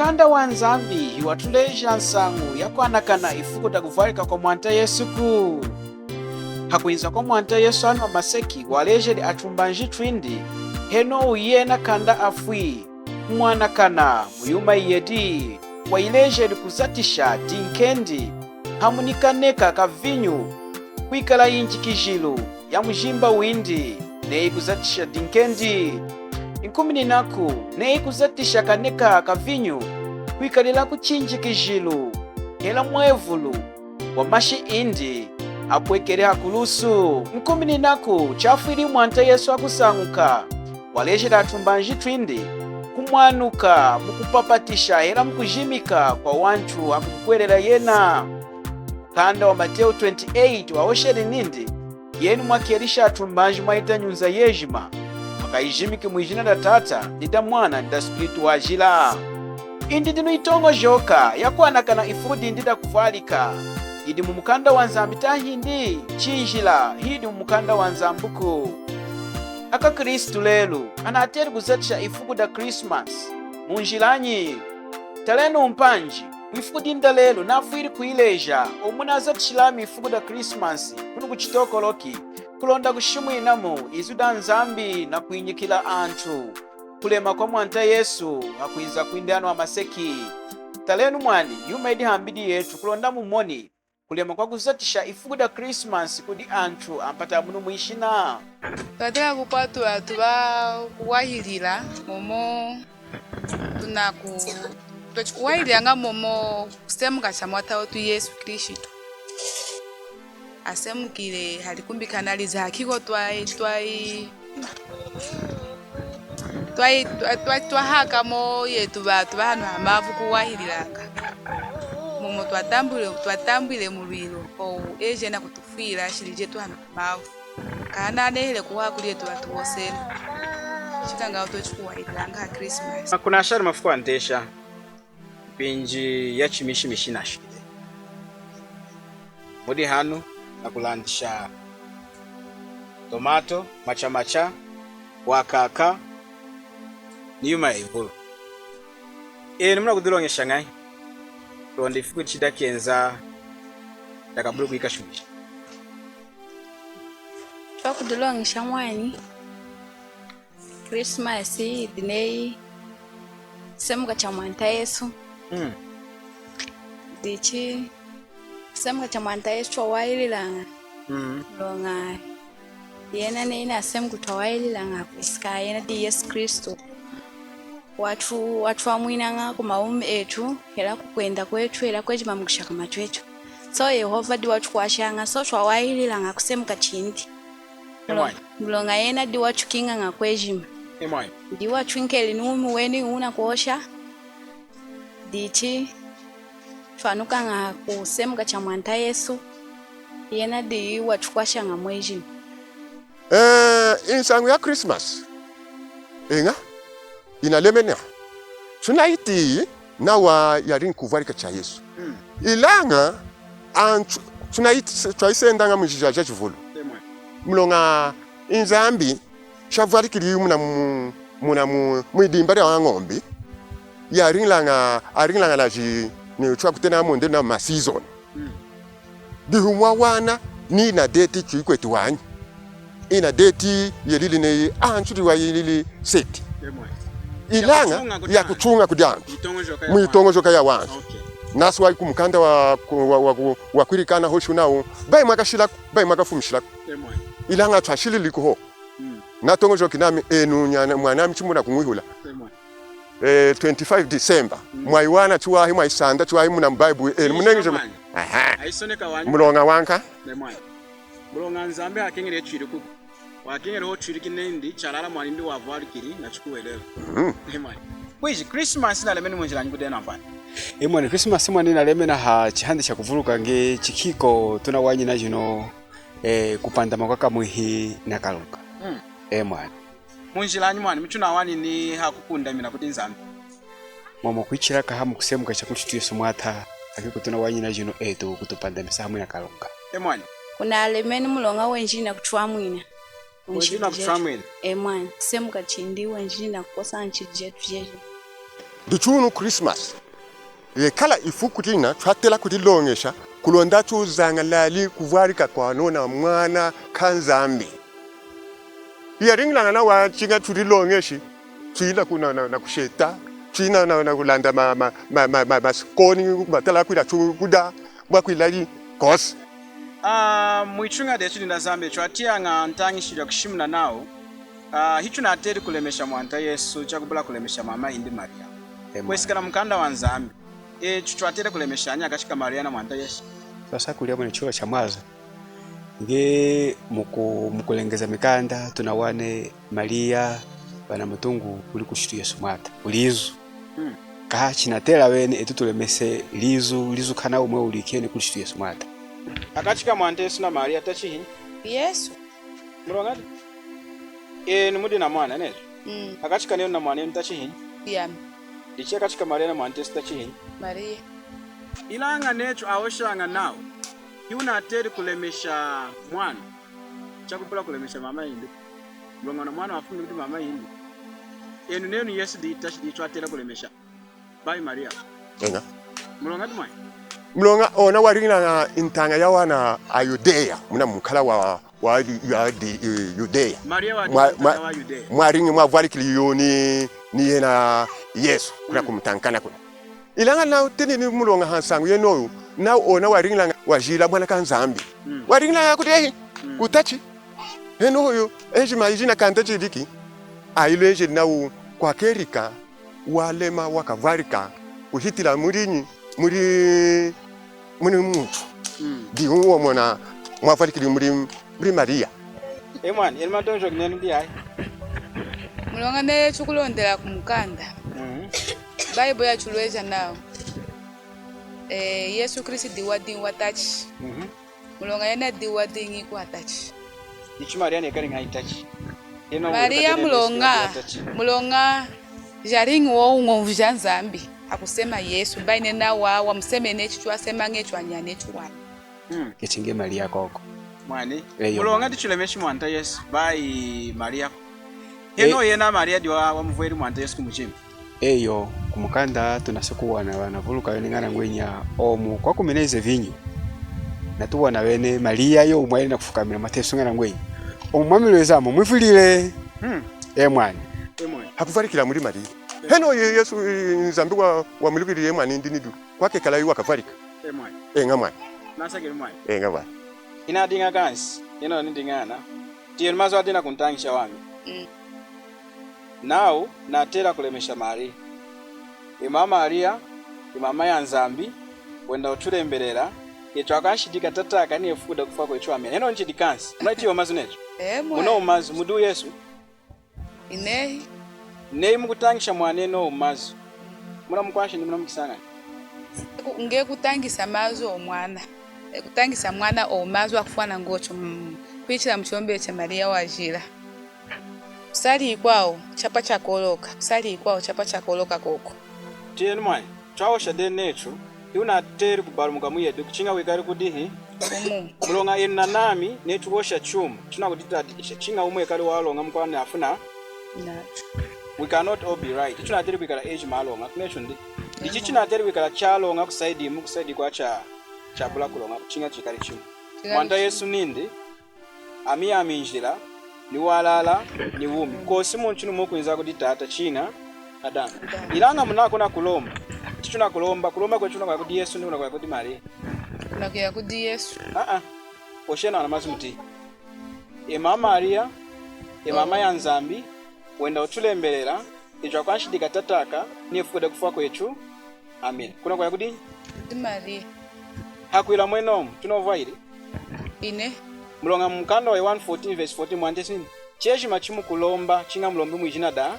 mukanda wa nzambi iwatuleja nsangu yakwanakana ifuku takuvalika kwa mwanta Yesu ku. Hakuinza kwa mwanta Yesu anu amaseki walejeli atumbanji twindi heno uyena kanda afwi mwanakana muyuma iyedi wailejeli kuzatisha tinkendi hamunikaneka kavinyu kwikala inji kijilu ya mujimba windi nei kuzatisha tinkendi inkumini naku nei kuzatisha kaneka kavinyu kwikalila kuchinji kijilu hela mwevulu wa mashi indi apwekele hakulusu nkumini naku chafwili mwanta Yesu akusanguka walejela atumbanji twindi kumwanuka mukupapatisha hela mukujimika kwa wantu akukuhwelela1. Kanda wa Mateo 28 waosheli nindi yenu mwakelisha atumbanji mwaita nyunza yejima mwakaijimike mwijina da Tata nida Mwana nida Spiritu wajila. Indi dinu itongo joka yakwanakana ifudi ndida kuvalika idi mumukanda wa nzambi tahindi chinjila hidi mumukanda wa nzambuku. akwaKristu lelu anateri kuzatisha ifuku da Christmas munjilanyi talenu mpanji ifuku dinda lelu nafuiri kuileja omuna azatishilami ifuku da Christmas kunu ku Chitokoloki kulonda kushimwinamu izu da nzambi na kuinyikila anthu kulema kwa mwanta Yesu akuiza kuindano amaseki talenu mwani yumaidi hambidi yetu kulonda mumoni kulema kwa kuzatisha ifuku da Christmas kudi anthu ampata munu mwishina. Twatela kupatula tuba kuwahilila momo tuwahilila nga momo kusemuka cha mwata wetu Yesu Kristu asemukile halikumbikanaliza hakiko twahakamo yetu batu bahanu hamavu kuwahililanga momo twatambwile mulwilo eje na kutufwila shilije tuhanu hamavu kana nehele kuwakuli yetu batu bose chikanga utochikuwahililanga ha Christmas. Kuna ashari mafuku antesha pinji ya chimishi mishina shide mudi hanu na kulandisha tomato macha wakaka niyuma ya Abula nimuna kudilongesha ngai ronde ifuku chida kenza dakabulu kuika shumisha kudilongesha mwani Christmas dinei semuka cha mwanta Yesu dichi semuka cha mwanta Yesu waililanga longa yena neina semuka twawaililanga kuska yena di Yesu Kristu watu amwinanga kumaume etu hela kukwenda kwetu hela kwejima mukishaka matwetu so Yehova di watu kwashanga so twawaililanga kusemuka chindi mlonga yena di watu kinga nga kwejima di watu nkeli numu weni una kuosha dichi twanuka nga kusemuka cha mwanta Yesu yena di watu kwashanga mwejima. Insangu ya Christmas inga inalemena tunaiti nawa yarini kuvalika cha Yesu ilanga tunaiti twaisendanga mujija chivulu mlonga inzambi shavalikili muna mwidimba lya ng'ombe aringilanga laji ni twakutena munde na ma season dihumwa wana ni na date chikwetu wanyi ina date yelili ne anturi wa yelili seti ilanga ya kuchunga kudyanga mwitongo joka ya wantu naso wali kumukanda wa kwirikana hoshu nawo bai makashila bai makafumishila ilanga twashili likuho natongo joka nami enunya mwana mchumuna kumwihula 25 December mwai Wana tuwahi mwai sanda tuwahi muna Bible munengeje aisoneka wanyi mulonga wanka mulonga nzambe akengele chiriku wakengele ho chiriki nendi chalala mwani ndi wavalikili na chikuhwelela Bwiji Christmas na lemeni munjila nyikude na mfani mwani Christmas mwani na lemena ha chihandi cha kuvuluka nge chikiko tuna wanyi na jino kupanda makwaka mwihi na kalunga mwani munjila mwani mchuna wani ni hakukunda mina kuti nzambe mama kuichiraka hamu kusemuka cha kuti Yesu mwata akiko tuna wanyi na jino eto kutupanda misa hamu na kalunga mwani kuna lemeni mulonga wenjina kuchwa mwina wenjina kuchwa mwina mwani semuka chindi wenjina kukosa nchijetu jeju Dichunu Christmas. Ye kala ifukutina twatela kutilongesha kulonda chuzanga lali kuvarika kwa nona mwana kanzambi. Ya ringla na wa chinga tutilongeshi. Twila kuna na kusheta. Twina na kulanda maskoni batala kwila chukuda bakwilali kos. Mwichunga detu ni nazambe chwatia nga ntangi shirya kushimuna nao. Hichu na ateri kulemesha mwanta Yesu chakubula kulemesha mama indi Maria. Kwesikana mkanda wa nzambi. Chwatere kulemesha anya kashika Maria na mwanta Yesu. Sasa kulia mwana chuo cha mwaza. Nge mukulengeza mikanda tunawane Maria bana mutungu kuli kushitu Yesu mwata. Ulizu. Kaha chinatela wene etutulemese lizu kana umwe ulikene kushitu Yesu mwata. Akachika mwanta Yesu na Maria tachi hini? Yesu. Murongati? Numudi na mwana nejo? Akachika neo na mwana yenu tachi hini? Yami. Dichia kachika Maria na mwanta Yesu tachi hini? Maria. Ilanga necho awoshanga nao. Yuna ateri kulemesha mwana. Chakupula kulemesha mama hindi. Mlonga na mwana wafungi kuti mama hindi. Nenu Yesu dicho atera kulemesha. Bai Maria. Enga. Mlonga tumai? Mlonga ona waringla intanga ya wana Ayudea. Muna mukala wa Yudea. Maria wa Yudea. Mwaringi mwavarikili yoni ni yena Yesu. Kuna kumtankana kuna. Ilanga na teni ni mulonga hansangu yenoyu. Na ona waringla wajila mwana kanzambi. Waringla kudehi. Kutachi. Henoyu. Majina kantachi diki. Aileje na kwa kerika. Walema wakavarika. Uhitila muri mutu. Di uwa mwana mwavarikili muri Maria. Mwana, elma donjo gnenu di ai. Mulonga ne chukulondela kumukanda. Bible ya chulweza nao. Yesu Kristo diwadi watachi. Mulonga yana diwadi ngiku watachi. Dichu Maria ne kari ngai tachi. Maria mulonga jaringi wo ngovja nzambi. Akusema Yesu baine na wa mseme nechi twasema ngecho anyanecho wana. Kichinge Maria koko. Mwani. Mulonga dichulemeshi mwanta Yesu bai Maria. Heno yena Maria diwa mvueri mwanta Yesu kumuchimbi. Eyo kumukanda tunasikuwana wanavuluka wenengana ngwenya omu kwa kumeneze vinyu. Natuwana wene Maria yo umwali na kufukamira mateso ngana ngwenya. Omwamilweza mu mwifulile. Mwani. Hakuvarikila muri Maria. Heno Yesu nzambi wa mulukiri mwani ndinidu. Kwake kala yu akavarika. Mwani. Nga mwani. Nasakiri mwani. Nga mwani. Ina dinga gansi. Ino ndingana. Tiyo mazo adina kuntangisha wangu. Now natera kulemesha Maria. Mama Maria, mama ya nzambi, wenda otulemberera, yecho akanshidika tataka ni efukuda kufa kwa echo amene. Eno nchidikansi. Mwaiti yo mazu necho. Muno mazu mudu Yesu. Inehi. Nei mukutangisha mwaneno mazu. Muna mukwashi ndi muna mukisanga. Nge kutangisa mazu omwana. Kutangisa mwana omazu akufana ngocho kwichira mchombe cha Maria wajira. Kusali kwao chapa cha koloka koko. Tieni mwai, chawo shade necho, yuna ateri kubalumuka muyedu kuchinga wikari kudihi. Mulonga ina nami netu wosha chumu. Tuna kutita chinga umwe kari walonga mkwane afuna. We cannot all be right. Tuna ateri wikara age malonga kunecho ndi. Ichi china ateri wikara chalonga kusaidi kwa cha Abula kulonga kuchinga chikari chumu. Mwanta Yesu nindi ami aminjira ni walala ni wumi. Kosi munchinu mukuyinza kuditata china Adamu. Ilanga munako na kulomba. Tichuna kulomba kwa chuna kwa kudi Yesu nduna kwa kudi Maria. Kuna kudi Yesu. Oshena na mazumuti. Mama Maria, mama ya nzambi, wenda otulemberera, ijo kwanshidika tataka ni efukuda kufa kwechu. Amen. Kuna kwa kudi Maria. Hakuila mweno tunovaire. Ine. Mulonga mukanda wa 1:14 verse 14 mwantesini. Cheshi machimu kulomba chinga mulombe mwijina da.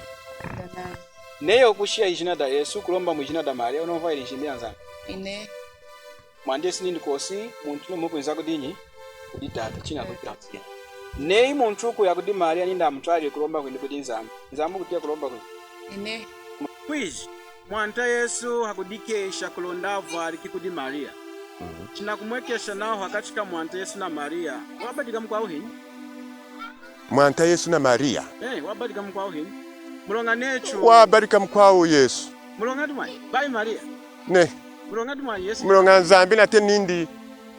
Neyo kushia ijina da Yesu kulomba mwijina da Maria unovaire njimbi anzana. Ine. Mwandesini ndikosi muntu no mukwenza kudinyi kuditata chinga kuditata. Nei muntu ya kudi Maria ninda mutwali kulomba kwindi kudi nzambu kutia kulomba kwindi. Ine. Quiz. Mwanta Yesu hakudikesha kulondavu alikikudi Maria. China kumwekesha nao hakachika mwanta Yesu na Maria. Wabadika mkwao hini? Mwanta Yesu na Maria. Wabadika mkwao hini? Mulonga nechu. Wabadika mkwao Yesu. mulonga tumai bai Maria ne mulonga tumai Yesu mulonga nzambi na tenindi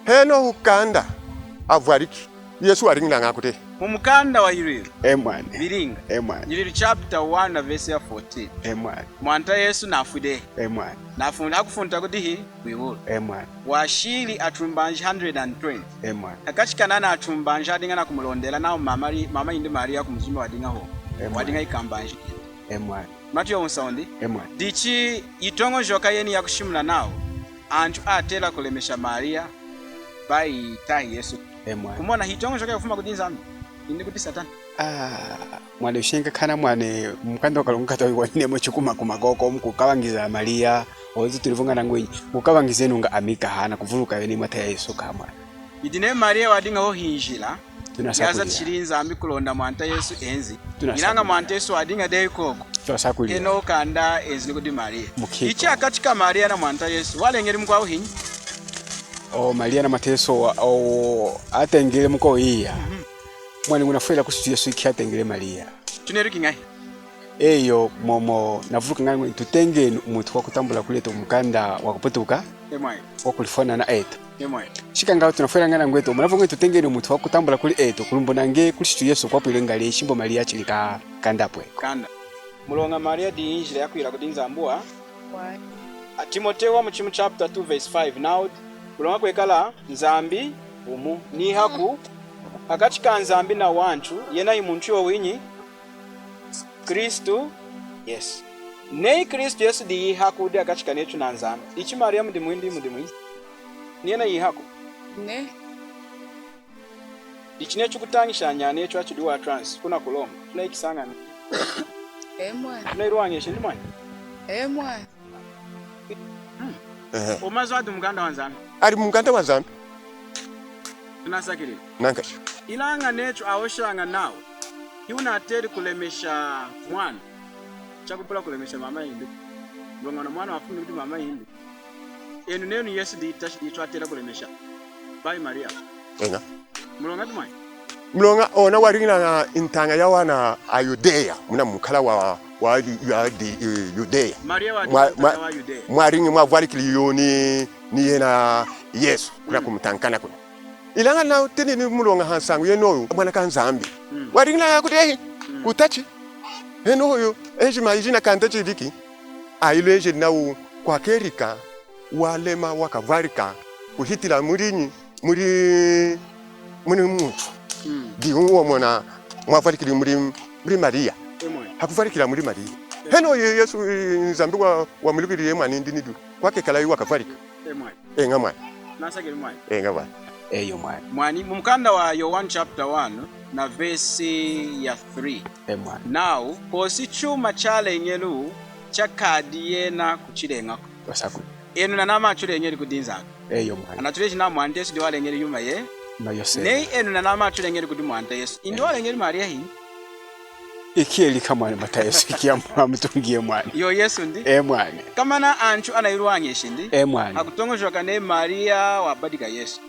heno ukanda avwariki Yesu aringila ngakute mumukanda wa Yuliro Mwana biringa Mwana Yuliro chapter 1 verse ya 14 Mwana mwanta Yesu nafude Mwana nafunda akufunta kuti hi wiwulu Mwana washili atumbanje 120 Mwana akachikanana atumbanje adingana kumulondela nawo mama indi Maria kumuzumba wadinga ho wadinga ikambanje Mwana Matthew unsaundi Mwana dichi itongo joka yeni yakushimula nawo antu atela kulemesha Maria bai tahi Yesu Mwana kumona hitongo joka yafuma kudinzambi indi kuti Satani mwana ushenga kana mwane mukanda wakalungata wane mochukuma kumagoko mkukawangiza Maria ozi tulivunga nangwenyi mukawangize nunga amika hana kuvuluka yeni mata ya Yesu kama idine Maria wadinga ho hinjila tunasakulia yaza chilinza ambi kulonda mwanta Yesu enzi ilanga mwanta Yesu wadinga dei koko tunasakulia eno kanda enzi nikudi Maria Mukiko. ichi akatika Maria na mwanta Yesu walengeri mkwa uhinyi Maria na mateso atengele mko iya mwana unafela kusitu Yesu iki atengele Maria tuneruki ngai eyo momo navuka ngani tutenge umuntu wakutambula kuleto mukanda wakupotuka emwe wakulifona na eto emwe shikanga tunafela ngana ngweto munavuga tutenge umuntu wakutambula kuli eto kulumbona nge kusitu Yesu kwapile ngale shimbo Maria chilika kandapwe kanda mulonga Maria di injile yakwira kudinza ambua Why? Timotewa muchimu chapter 2 verse 5 now mulonga kwekala nzambi umu ni haku akachika nzambi na wantu yena imuntu yo winyi Kristu yes nei Kristu Yesu di haku de akachika nechu na nzambi ichi Maria mudi mwindi niena yihaku Ne? ichi nechu kutangisha nyane nechu achidiwa trans kuna kuloma tunaikisanga Mwana. tunairuwangeshe ndi mwana Mwana. omazo adu mukanda wa nzambi ari mukanda wa nzambi tunasakirira nankacho ilanga nechu aoshanga nawo yuna ateri kulemesha mwana chakupula kulemesha mama indi ngona mwana wafuni kuti mama indi enu nenu Yesu ditu atera kulemesha bai Maria enga mulonga tumai mulonga ona waringila intanga ya wana a Yudea muna mukala wa Yudea Maria wa Yudea mwaringi mwavwalikili yoni ni yena Yesu kuna kumtankana kuna ilanga na teni ni mulonga hansangu yenoyo mwana kanzambi waringila yakutehi utachi enoyo ejima ijina kantachi diki aileje nawo kwa kerika walema wakavarika kuhitila muri muntu di uwo mona mwavalikili muri Maria hakuvarikila muri Maria heno Yesu nzambi wa mulukili yemwana ndinidu kwake kala yiwa kavarika enga mwana nasakiri mwana enga mwana eyo mwana mwani mumkanda wa Yohana chapter 1 na verse ya 3 mwana now kosi chuma chale ngelu chakadi yena kuchilenga wasaku enu na nama chule ngeli kudinza eyo mwana anatuleji na mwante Yesu diwale ngeli yuma ye na yose nei enu na nama chule ngeli kudi mwante Yesu indiwale ngeli Maria hii ikieli kama ni mata Yesu ikia mtungie mwana yo Yesu ndi mwana kama na anchu anairuwangeshe ndi mwana akutongojoka ne Maria wabadika Yesu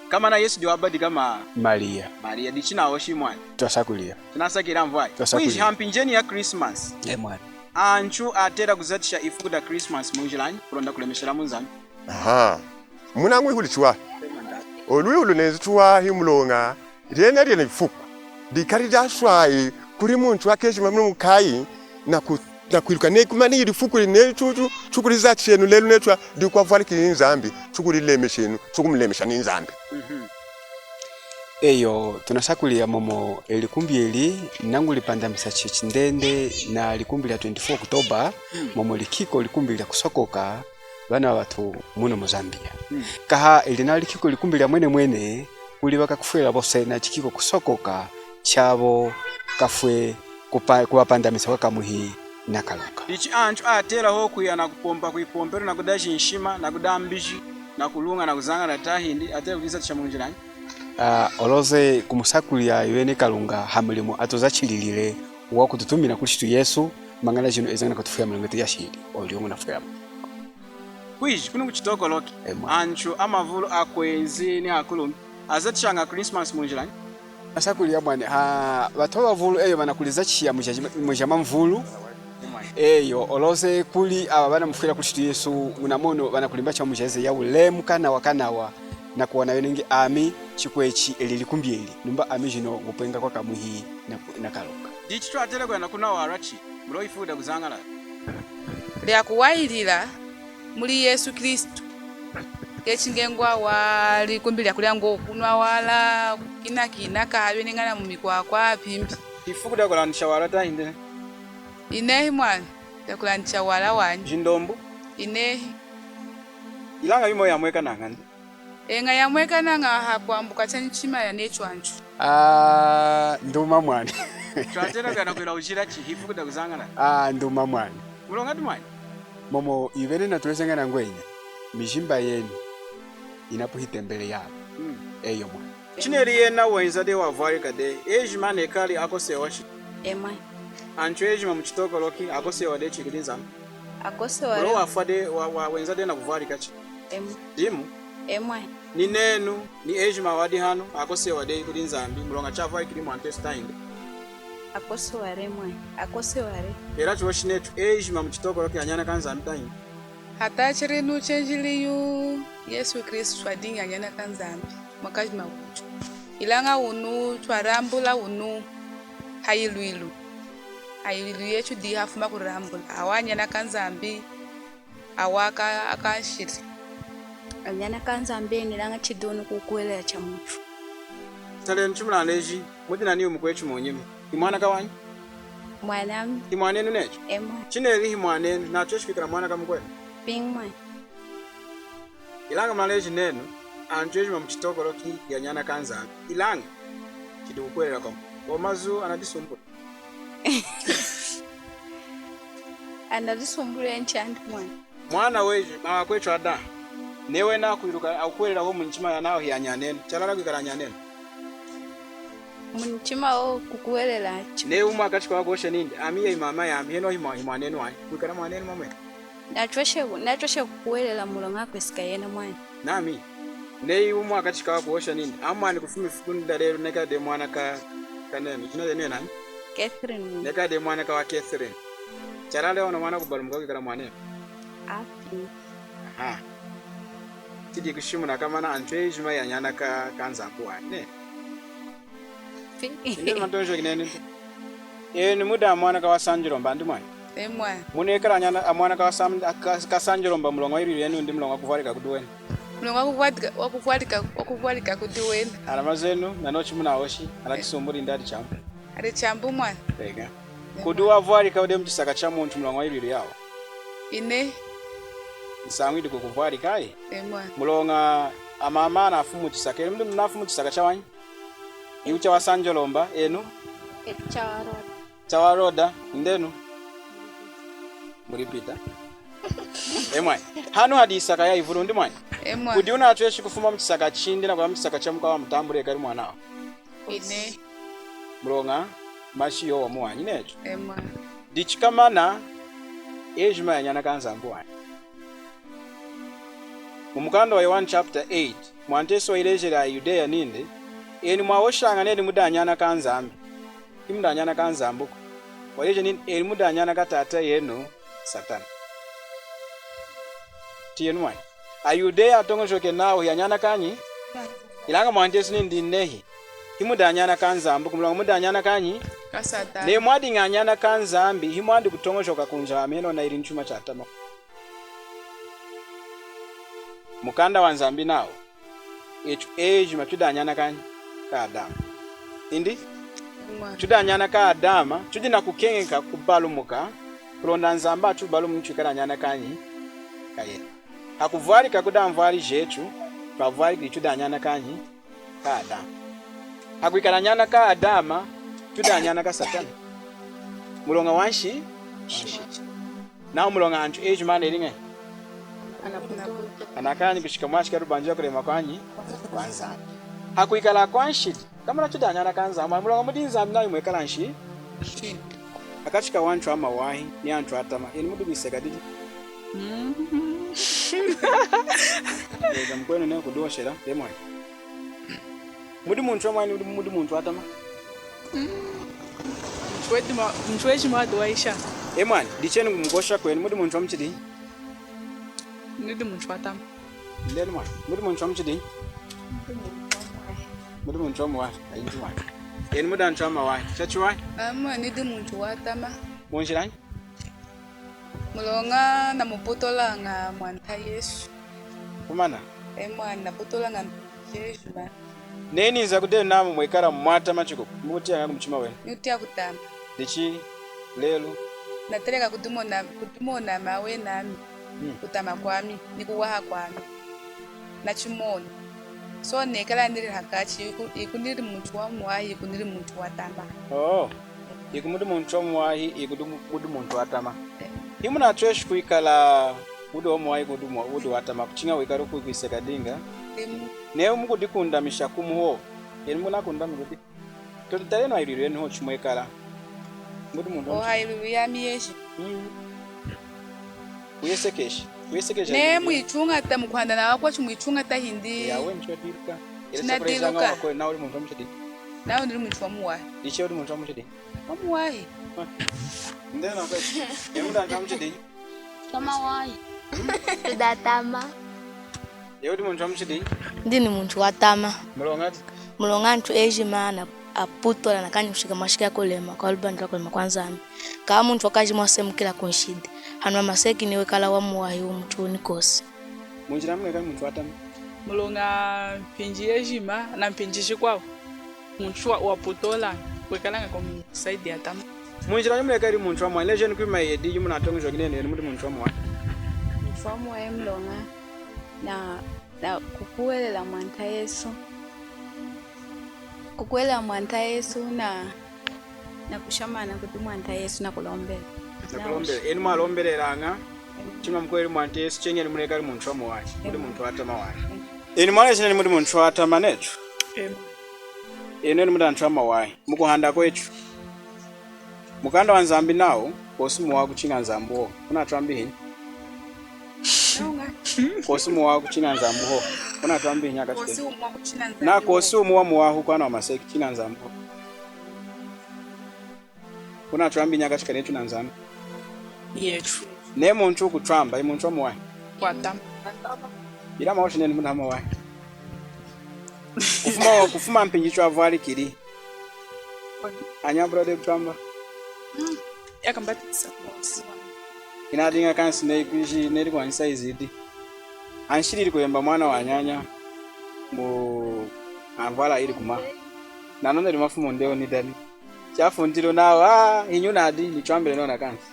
kama na Yesu diwabadika Maria dichina oshi mwana twasakulia tunasakira mvai kwishi hampinjeni ya Christmas mwana anchu atera kuzatisha ifuku da Christmas munjilani kulonda kulemeshera munzani aha munangwe hulichwa olwi ulunezitwa himulonga rena ifuku dikarida swai kuri muntu akejima mukai na kwiruka ne kumani irifuku ne chukuriza chenu lelu netwa dikwavaliki nzambi chukurilemeshenu chukumlemesha ninzambi eyo tunasakulia momo elikumbi eli nangu lipanda misachi chindende na likumbi la 24 Oktoba momo likiko likumbi la kusokoka bana watu muno Mozambia kaha elina likiko likumbi la mwene uli bakakufuela bose na chikiko kusokoka chabo kafwe kuwapanda misaka kamuhi nakaluka ichi anchu atera ho kuyana kupompa kuipompero na kudashi nshima na kudambishi na kulunga na kuzanga na tahindi atera kuzatisha munjilani oloze kumusakulia yene kalunga hamulimo atozachililile wakututumira kulistu Yesu mangana jino ezanga kutufuya mulangete yashidi oliongo nafuya kwishi kuno kuchitokoloki anchu amavulu akwenzi ni akulumi azatishanga Christmas munjilani asakulia bwana batoba vulu eyo banakuliza chiya mujama mvulu eyo olose kuli aba bana mufira Kristu Yesu unamono bana kulimba cha mujeze ya ulemu kana wakanawa na kuona wenenge ami chikwechi elilikumbyeli numba ami jino gupenga kwa kamuhi na kaloka dichito atele kwa nakuna warachi mlo ifuda kuzangala lya kuwahilila muli Yesu Kristu kechingengwa wali kumbilya kulyango kunwa wala kina kabe ningana mumikwakwa pimbi ifuda kulanisha warata inde inehi mwana yakulanisha wala wanje jindombu inehi ilanga bimo yamweka nangani enga yamweka nanga hakwambuka chanchima ya nechwanchu nduma mwana twatele kana kwela uchira chi ifuda kuzangala nduma mwana mulongati mwana momo ivene na tuwesenga na ngwenya mishimba yenu inapuhita mbele yabo eyo mwana chineri yena wenza de wavarika de ejima nekali akosewa shi Emwe. ancho ejima muchitokoloki akosewa de chikiliza Akosewa. ro wafade wa wenza de na kuvarika chi Emwe. dimu Emwe. ni nenu ni ejima wadi hano akosewa de kulinzambi mulonga chava ikili mwantestainde Akosewa remwe. Akosewa re. era choshinetu ejima muchitokoloki anyana kanzambi tainde hata chirinu chenjiliyu Yesu Kristu adinga anyana kanzambi mwakajima uchu ilanga unu twarambula unu hayilwilu yechu di hafuma kurambula awanyana kanzambi awaka akashiri Anyana kanzambi nilanga chidonu kukuhwelela cha mutu. tale nchumla leji mudina ni umukwechu monyima imwana kawanyi Mwanami. imwanenu necho Emwe. chineri imwanenu na choshikira mwana kamkwena Pingmwe. ilanga maleji nenu anjejima muchitokoloki yanyana kanzambi ilanga chidukwelela kwa omazu anadisumbula Anadisumbula enchantu mwana weje makwechu ada newe na kuiruka akwelela ho munchima yanaho yanyanene chalala kwikala nyanene Munchima o kukuhwelela cha. newe umwakati kwa goshe nindi amiye imama yami heno imwanenu wani kwikala mwanenu mamwe Natoshe kukuhwelela mulonga kwesika yena mwana. nami nei umwakati kwa goshe nindi amwani kufumi fukunda lero neka de mwana ka kanene chino de nena Catherine. neka de mwana ka wa Catherine chalale ona mwana kubalumuka kwikala mwanenu Api. aha tidi kushimuna kama na antwe juma yanyana ka kanza kwa ne ndio matonjo kinene ni muda mwana ka wasanjiromba ndi mwana emwa munekera nyana mwana ka kasanjiromba mulongo iri yenu ndi mulongo kuvarika kuduweni mulongo wakuvualika kudiwena alamazenu nanochi munaoshi alakisumburi ndadi chambu ari chambu mwana pega kuduwa vualika ode mchisaka cha muntu mulongo iri yawo ine samwidi kukuvarika emwa mulonga amama na afumu chisaka ndi mnafumu chisaka cha wanyi iucha wasanjiromba enu chawaroda ndenu mulipita emwa hano hadisaka ya ivuru ndi mwana emwa kudi unacho yeshi kufuma mchisaka chindi na kwa mchisaka cha mkawa mtambure kali mwanao ine mulonga mashiyo wa muwanyi necho emwa dichikamana ejima yanyana kanzambu wanyi mumukanda wa 1 chapter 8 mwanteso ilejera ya Yudea ninde eni mwawoshanga neni mudanyana kanzambi imudanyana kanzambu waleje nini eni mudanyana katata yenu satana tiyenu wani ayudea atongo shoke nao yanyana kanyi ilanga mwanteso nindi nehi imudanyana kanzambu kumulanga mudanyana kanyi kasata ne mwadi nganyana kanzambi himwandi kutongo shoka kunja ameno na iri nchuma chatama mukanda wanzambi nao echu ejima tudanyana kanyi ka Adama indi tudanyana ka Adama tudina kukengeka kubalumuka kulonda nzamba tubalumu nchikana nyana kanyi kaye hakuvali kakudamvali jetu twavali tudanyana kanyi ka Adama hakuikana nyana ka Adama tudanyana ka Satana mulonga wanshi na mulonga antu ejima nelinge anakanyi kushika mwashika rubanja kulema kwanyi kwanza hakuikala kwanshi kama natudanyana kanza mulonga mudinza nayo mwekala nshi akachika wanchu ama wahi ni antu atama eni mudu biseka didi mkwenu ne kudoshera demwa mudu muntu amani mudu muntu atama mchweji mwadu waisha Emwana, dicheni kumgosha kwenu muri muntu wamuchidi? Nidi muntu watama. Ndeni mwana, muri muntu wamuchidi? Muri muntu wamuwa, ayinji mwana. Eni muri muntu wamawa, chachuwa? Nidi muntu watama. Munjirani? Mulonga na mubutola nga mwanta Yesu. Kumana? Mwana na butola nga Yesu ba. Neni nza kudeni namu mwekara mwatama chiko. Muti yanga kumchima wenu. Nyutia kutama. Dichi lelo. Natereka kutumona mawe nami. Kutama kwami, nikuwaha kwami. Nachimoni. So nekala ndiri hakachi ikuniri muntu wamuwahi ikuniri muntu watama. Oh. Ikumudu muntu wamuwahi ikudu muntu watama. Imuna twesh kuikala udo wamuwahi kudu watama kuchinga wikaru kuiseka dinga. Neo muku dikunda mishakumu ho. Yeni muna kunda mugudi. Totale no ayirire no chumwekala. Mudu muntu. Oh ayirire ya miyeshi. Uyesekeshi. Ne muichunga ta mukwanda na wakwa chumuichunga ta hindi. Yawe nchodiruka. Sinadiruka. Wako na uli muntu wamuchidi. Nawe ndiri muntu wamuwahi. Ichi uli muntu wamuchidi. Wamuwahi. Ndena kwa. Yemuda wamuchidi. Kama wayi. Tudatama. Yodi muntu wamuchidi. Ndini muntu watama. Mulongati. Mulongantu ejimana aputola nakani kushika mashika kolema kwa lubandra kolema kwanza ami. Kama muntu wakaji mwasemukila kunshidi. Hanwa maseki niwe kala wamuwahi umutu nikosi. Munjira mwe kali muntu watama. Mulonga mpinji ejima na mpinji shikwao. Muntu waputola wekalanga kwa saidi ya tama. Munjira mwe kali muntu wamwa legend kwima yedi yumuna tongo kinene ni muntu wamwa. Muntu wamwa emlonga na kukuhwelela mwanta Yesu. Kukuhwelela mwanta Yesu na kushamana kuti mwanta Yesu na kulombela. Nakulombela eni mwalombeleranga chima mkweli mwanta Yesu chenyeni mule kali muntu wamwa muri muntu watama wahi. Eni mwale chineni muri muntu watama necho. Eni muri muntu wamwa wahi mukuhanda kwechu. Mukanda wa nzambi nawo kosumu wa kuchinga nzambo unatwambi hini. Kosumu wa kuchinga nzambo ho unatwambi nyaka chike. Na kosumu wa muwahu kwana wa maseki china nzambo. Unatwambi nyaka chike netu na nzambi. Yetu. Ne muntu kutwamba imuntu wamuwahi. Watama. Ila mawoshi neni muna hama wahi. Kufuma mpinjicho avali kiri. Anyabro de kutwamba. Yakambatisa. Inadinga kansi neikuishi neri kwa nisa izidi. Anshiri kuyemba mwana wa nyanya mu anvala iri kuma. Nanone limafumo ndeo ni dani. Chafu ndilo nawa inyuna adi ni chwambele nona kansi.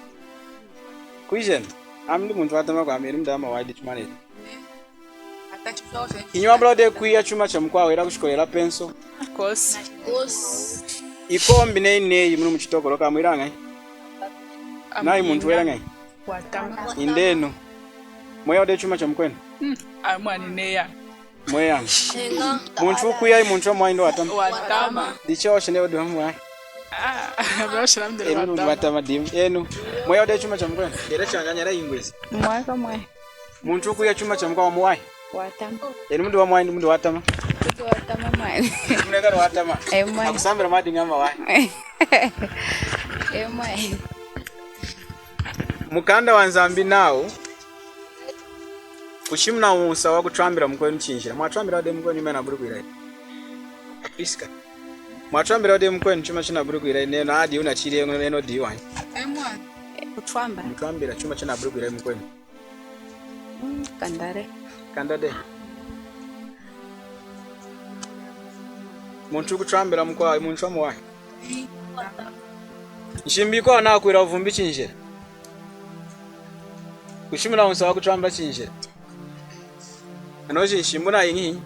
Kuijen amdi muntu watama kwa amiri mdama wadi chumane. Inywa blode kuia chuma cha mkwawe ila kushikolela penso. Kosi. Ikombi nei munu Chitokoloki amwiranga. Nai muntu wera ngai. Watama. Indeno. Moyo de chuma cha mkwenu. Amwani neya. Moya. Muntu kuya muntu wamwa ndo watama. Watama. Dicho shene odi wamwa. Abasha namdele Enu watama dim. Enu. Moyo de chuma cha mkwenu. Dere changanya la ingwezi. Mwaka mwe. Muntu kuya chuma cha mkwa wamwa. Watama. Enu mndu wamwa ndo watama. Watama mwe. Mnega watama. Mwe. Akusambira madi ngamba wa. Mwe. Mukanda wa nzambi nawo kushimna unsa wa kutwambira mkwenu chinjira mwatwambira ode mkwenu imena buri kwira Priska mwatwambira ode mkwenu chuma china buri kwira neno adi una chire neno diwa Emwa. Kutwamba. mutwambira chuma china buri kwira mkwenu kandade muntu kutwambira mkwa muntu wamwa Nshimbi na kwira vumbi chinjira kushimuna unsa wa kutwamba chinjira anoje nshimuna yingi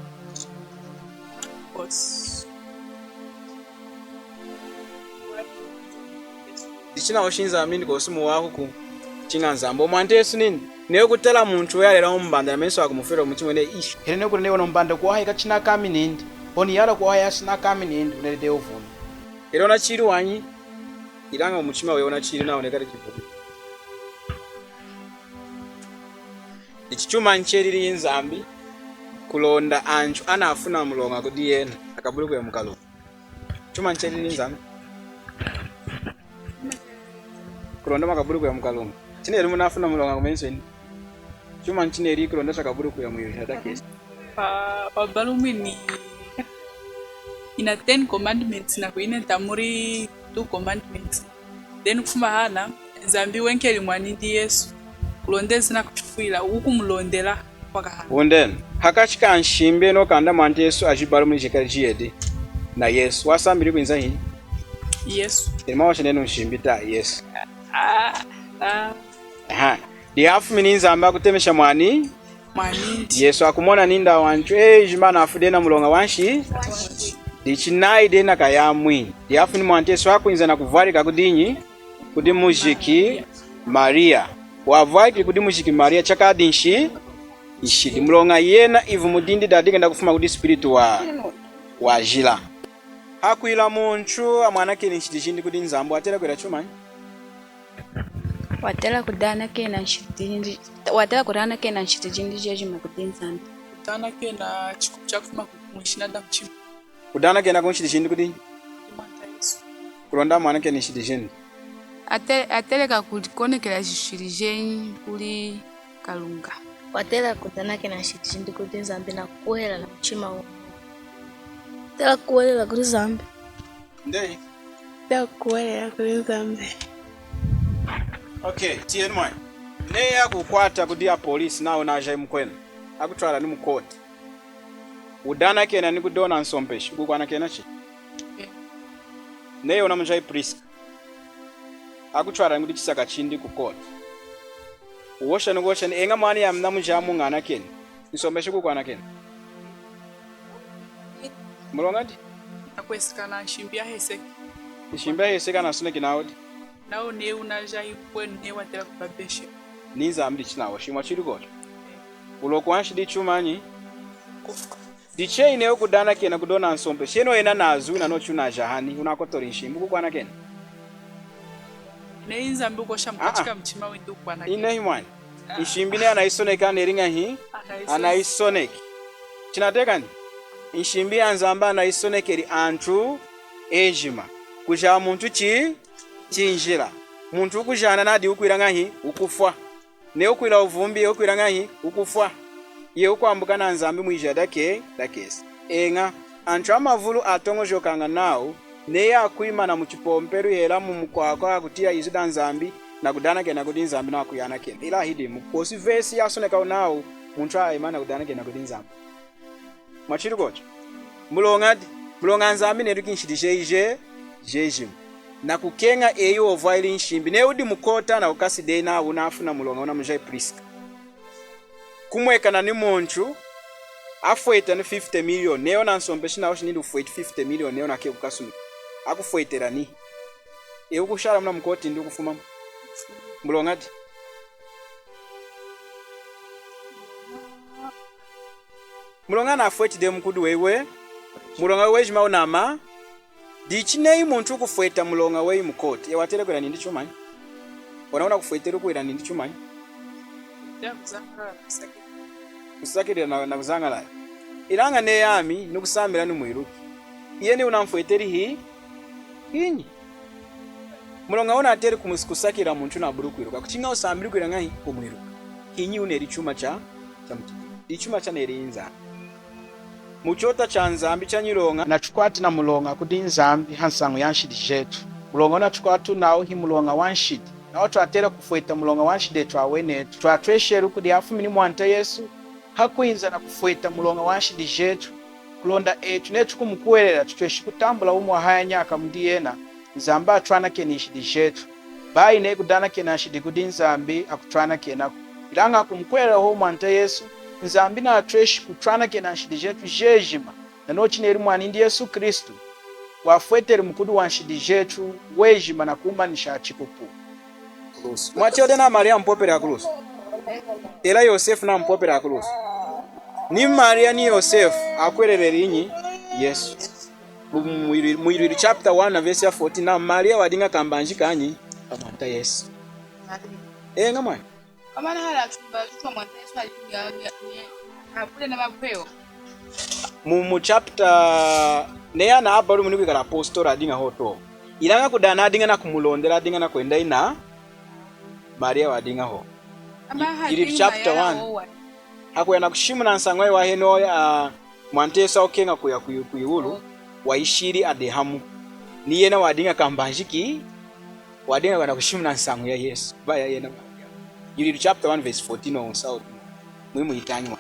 Kosi. Dichina oshinza amini kosumu wa huku chinga nzambo mwante Yesu nini neyo kutela muntu yalera ombanda amenso akumufera muchimwe ne ishu hele ne kurene wono mbanda kwa haika china kami nindi oni yara kwa haya sina kami nindi unede ovuna hele ona chiri wanyi ilanga muchima we ona chiri naone kale kivuga ichichuma ncheriri nzambi kulonda anchu anafuna mulonga kudi yena akabuli kwe mukalo chuma ncheriri nzambi kulonda makaburu kuya mukalunga chine ri munafuna mulonga kumensheni chuma chine ri kulonda chakaburu kuya muyo hadakesi pa balumini ina 10 commandments na kuine tamuri 2 commandments then kufuma hana zambi wenkeli mwani ndi Yesu kulondeza na kutufuila ukumulondela paka hana wonden hakachika nshimbe no kanda mwante Yesu ajibalumini chekali chiyedi na Yesu wasambiri kwinza hii Yesu Ema neno nshimbita Yesu Di hafu mininza amba kutemesha mwani Yesu akumona ninda wanchu jimana afudena mulonga wanshi Di chinai dena kayamwi Di hafu ni mwante Yesu hakuinza na kuvarika kudinyi Kudi mujiki Maria Wavariki kudi mujiki Maria chaka adinshi Ishidi mulonga yena ivu mudindi dadika nda kufuma kudi spiritu wa jila Hakuila munchu amwanake ni nshitijindi kudi nzambu watela kwela chumani watela kudana kena nshitijindi watela kudana kena nshitijindi jejima kudi nzambu kudana kena chikupucha kufuma kumwishina da mchimu kudana kena kunshitijindi kudi kulonda mwanake ni nshitijindi ateleka kukonekela jishirijenyi kuli kalunga watela kudana kena nshitijindi kudi nzambu na kukuhwelela la mchima wo Tela kuhwelela kuli zambi. Ndei? Tela kuhwelela kuli zambi. Okay, tiye mwai. Neya kukwata kudia polisi nao na ajayi mkwena. Akutwala ni mkoti. Udana kena ni kudona nsompeshi. Kukwana kena chi? Neya unamjayi priska. Akutwala ni kudichisaka chindi kukoti. Uwosha ni enga mwani ya mnamujamu ngana kena. Nsompeshi kukwana kena. Mulongadi? Akwesikana nshimbia heseki. Nshimbia heseki na suneki naodi? Nao ne unajayi kwenu ne watela kubabeshe. Ninza amdi chinawo shimwa chiri goto. Ulokwanshi di chumanyi? Diche ineo kudana kena kudona nsompe. Sheno ena nazu na no chuna jahani. Unakotori nshimbu kukwana kena? Ne inza mbuko shamkatika mchima windu kukwana kena. Ine himwani? Nshimbi anaisoneka neringa hii? Anaisoneki. Chinateka ni? Nshimbi anzamba anaisonekeri antu ejima. Kuja muntu chinjira. Muntu ukujana nadi ukwiranga hii ukufwa. Ne ukwira uvumbi ukwiranga hii ukufwa. Ye ukwambuka na nzambi mwijia dakesi. Enga antu amavulu atongo jokanga nao ne ya kuima na mchipomperu yela mumukwakwa kutia izida nzambi na kudana kena kudi nzambi na kuyana kena. Ila hidi mkosi vesi ya soneka unao muntu aimana kudana kena kudi nzambi. Machiri gocha. Mulonga nzambi neruki nshidishe jejim. Na kukenga eyo ovaili nshimbi. Ne udi mukota na ukasi dena unafuna mulonga unamujai priska. Kumweka na ni monchu. Afueta ni 50 million. Neo na nsombeshi na oshi nidu fueti 50 million. Neo na ke ukasumi. Akufuetera ni. Eyo kushara mna mkoti ndi kufuma. Mulongadi. Mulonga na fueti de mkudu wewe. Mulonga wewe jima unama. Dichinei muntu kufueta mulonga wewe mkoti. Ewa tele kwela nindi chumanyi. Wanaona kufuetera kwela nindi chumanyi. Kusakiri na kuzangala. Ilanga ne yami nukusamira numwiruki. Iye ni unamfueteri hii. Hinyi. Mulonga ona ateri kumuskusakira muntu na buru kwiruka. Kuchinga usambiri kwiranga hii kumwiruka. Hinyi uneri chuma cha mtu. Ichuma cha nerinza. Muchota cha nzambi cha nyilonga na chukwati na mulonga kudi nzambi hansangu yanshidi jetu. Mulonga na chukwatu nao hi mulonga wanshidi. Na watu atera kufueta mulonga wanshidi twawenetu. Twatwesheru kudi hafu mini mwanta Yesu. Hakuinza na kufueta mulonga wanshidi jetu. Kulonda etu netu kumukuwelela tutweshi kutambula umwa haya nyaka mdiyena. Nzamba atwana kenishidi jetu. Bayi ne kudana kenashidi kudi nzambi akutwana kenaku. Ilanga kumukuwelela ho mwanta Yesu. Nzambi na atweshi kutwana kenashidi jetu jejima. Na nochi neri mwanindi Yesu Kristu. Wafueteri mkudu wanshidi jetu wejima na kumanisha achikupu. Mwachode na Maria mpopere akulusu. Ela Yosefu na mpopere akulusu. Ni Maria ni Yosefu akwerere inyi Yesu. Mwiriri chapter 1 na verse 14 na Maria wadinga kambanji kanyi pamwanta Yesu. Nga mwana. Kamana hala tutwa mwanta Yesu alipiga Abula na mapeo. Mu chapter neya na abaru muni kwikala apostle adinga hoto. Ilanga kudana adinga na kumulondera adinga na kwenda ina Maria wadinga ho yiri chapter 1 akwena kushimuna nsangwe wa heno mwante Yesu okenga kuya kuyulu waishiri adehamu ni yena wadinga kambanjiki wadinga kana kushimuna nsangwe ya Yesu baya yena yiri chapter 1 verse 14 on south mwimu itanywa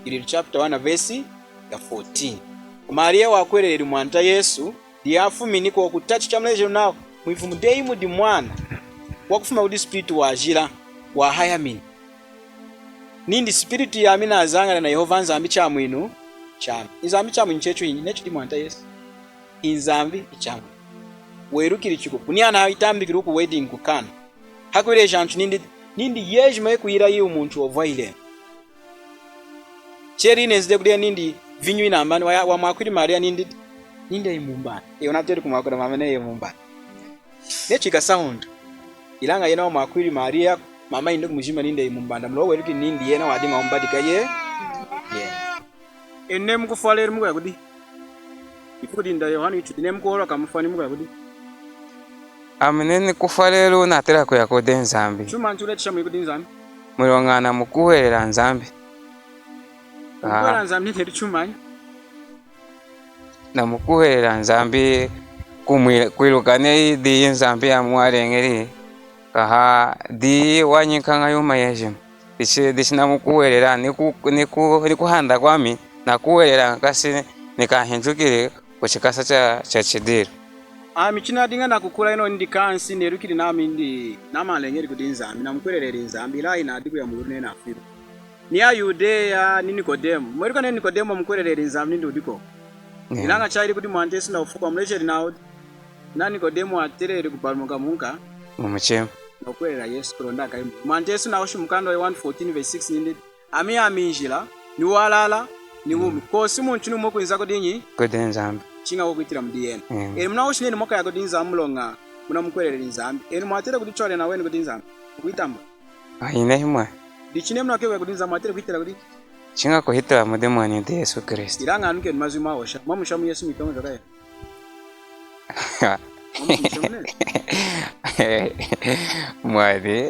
yiri chapter 1 verse ya 14 Maria wakwerera mwanta Yesu ndiafumini ko kutachi chamleje nawo mwivumu dei mudi mwana wakufuma udi spirit wajira wa hayamini nindi spirit ya amina azanga na Yehova nzambi cha mwinu cha nzambi cha mwinu checho inyi necho di mwanta Yesu inzambi ichamu werukiri chiko kuniana itambikira ku wedding kukana hakwire jantu nindi yejima kuira yi umuntu ovaile cheri nezde kudia nindi vinyu ina amani wa makwiri Maria nindi imumbana yonateri kumakora mamene yemumbana nechika sound ilanga yena wa makwiri Maria mama inde kumujima ninde imumbanda mlo weruki nindi yena wadinga ombadika ye enne mukufalera muko yakudi ikudi nda Yohana itudine mukora kamufani muko yakudi amenene kufalera natera ko yakode nzambi chuma ntule tshamu ikudi nzambi mulongana mukuhwelela nzambi nzambi nteri chuma na mukuhwelela nzambi kwilukane di nzambi ya mwalengeri kaha di wanyikanga yuma yejim dishina mukuhwelela nikuhanda kwami na kuhwelela kasi nikahinjukire kuchikasa cha chidiro michina dinga na kukula ino ndikansi nerukiri nami ndi namalengeri kuti nzambi namukwererera nzambi la ina adiku ya mulune na afiru ni ayudeya ni Nikodemo mweruka ne Nikodemo mukwererera nzambi ndi udiko ilanga chairi kuti mwante Yesu na ufuka mlecheri nawo na Nikodemo aterere kupalumuka munka mumuchema nokwerera Yesu kulonda kaimbo mwante Yesu na ushimukando 1:14 verse 6 nindi aminjila ni walala ni umi kosi muntu numo kuinza kodinyi kode nzambi chinga wokuitira mudiyena muna ushine moka ya kodi nzambi longa muna mukwerera nzambi mwatere kuti chole na wene kodi nzambi kuitamba aine himwe dichine muna kewe kodi nzambi mwatere kuitira kodi chinga kuhita mudemoni ndi Yesu Kristo iranga anuke mazima osha mamushamu Yesu mitongo zakaya mwadi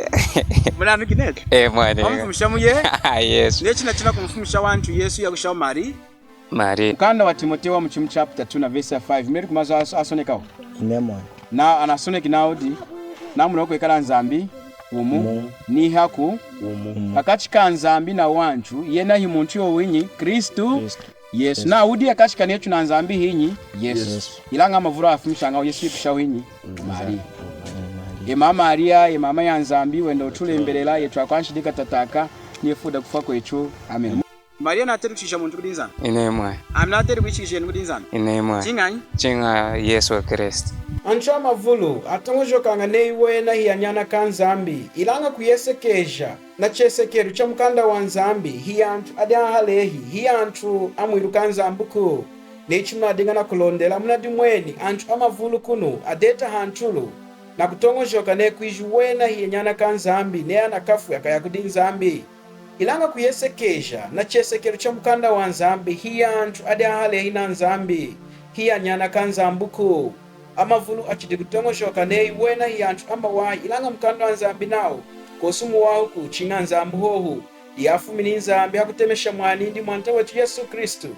muna anukinet mwadi mamushamu ye Yesu nechina kumfumisha wantu Yesu ya kushamu Mari ukanda wa Timotheo wa mchimu chapter 2 na verse 5 meri kumazo asonekawo inemo na anasoneki naudi namuna okwekala nzambi umu ni haku akachika nzambi na wantu yena himuntu yowinyi Kristu Yesu na udi akachika nechu na nzambi hinyi Yesu ilanga mavura afumishanga Yesu yipisha hinyi Maria mama Maria mama ya nzambi wenda utulembelela yetu akwanshidika tataka niefuda kufa kwechu amen Maria nateri kuchisha muntu kudi nzambi inemwe nateri kuchisha kudi nzambi inemwe chinga Yesu Kristo ancha mavulu atongojokanga neiwena hiyanyana kanzambi ilanga kuyesekeja na chesekeru cha mkanda wa nzambi hiyantu adahalehi hiyantu amwiru kanzambuku nechima adingana kulondela muna dimweni antu amavulu kunu adeta hantulu na kutongojoka nekwijuwena hiyanyana kanzambi neana kafu yakayakudi nzambi ilanga kuyesekeja na chesekeru cha mkanda wa nzambi hiyantu adahalehi na nzambi hiyanyana kanzambuku amavulu achidi kutongoshoka nei wena hiyantu amawahi ilanga mkanda wa nzambi nawo kosumu wahu kuchinga nzambu hohu yafumini nzambi hakutemesha mwanindi mwanta wetu Yesu Kristu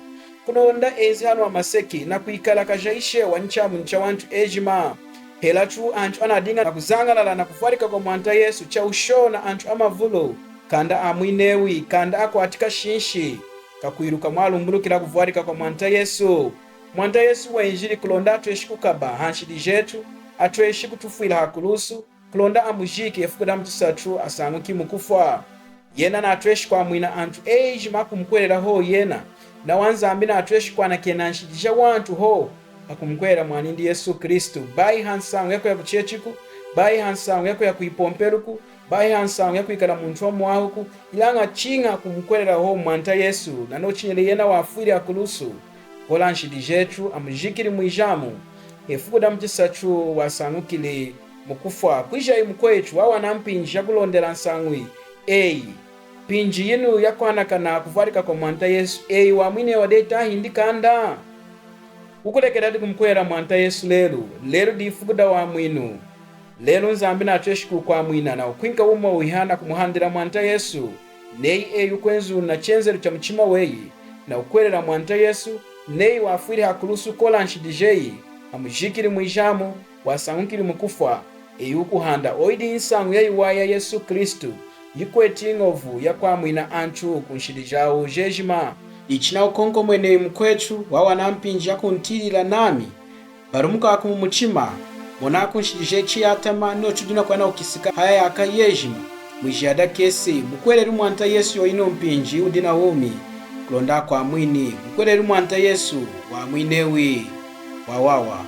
kunonda enzi hano amaseki na kuikala kajaishe wa nchamu ncha wantu ejima hela tu antu anadinga na kuzangalala na kufarika kwa mwanta Yesu cha ushona antu amavulu kanda amwinewi kanda ako atika shinshi kakuiruka mwalumbulukila kufarika kwa mwanta Yesu mwanta Yesu wa injili kulonda atueshi kukaba hanshidi jetu atueshi kutufuila hakulusu kulonda amujiki efukuda mtusatu asanguki mukufwa yena na atueshi kwa mwina antu eji makumkwelera ho yena na wanzambi na atueshi kwa nakena nshidisha wantu ho akumkwera mwanindi Yesu Kristu bai hansangu yako ya kuchechiku bai hansangu yako ya kuipomperuku bai hansangu yako ikala muntu wa mwahuku ilanga chinga kumkwelera ho mwanta Yesu na no chinyele yena wafuili hakulusu kola nshidi jetu amujikili mwijamu efukuda mtisachu wasangukile mukufwa kwisha imukwechu wawa na mpinji ya kulondela nsangwi pinji yinu yakwanakana kufarika kwa mwanta Yesu wa mwine wadeta hindi kanda ukulekera di kumkwera mwanta Yesu lelu di ifukuda wa mwinu lelo nzambi natweshikulu kwa mwina na ukwinka umwe uhana kumuhandira mwanta Yesu nei eyu kwenzu na chenzero cha mchima weyi na ukwerera mwanta Yesu nei wafwiri hakulusu kola nshidijeyi amujikiri mwijamu wasangukiri mukufwa eyu kuhanda oidi insangu ya iwaya Yesu Kristu yikweti ingovu ya kwa mwina anchu kunshidijao jejima ichina ukonko mwene mkwetu wawana mpinji ya kuntilila nami barumuka wakumu mchima mona kunshidije chiyatama no chuduna kwa na ukisika haya yaka yejima mwijada kesi mukwereri mwanta Yesu yoino mpinji udina umi kulonda kwa mwini mukwereri mwanta Yesu wa mwinewi wawawa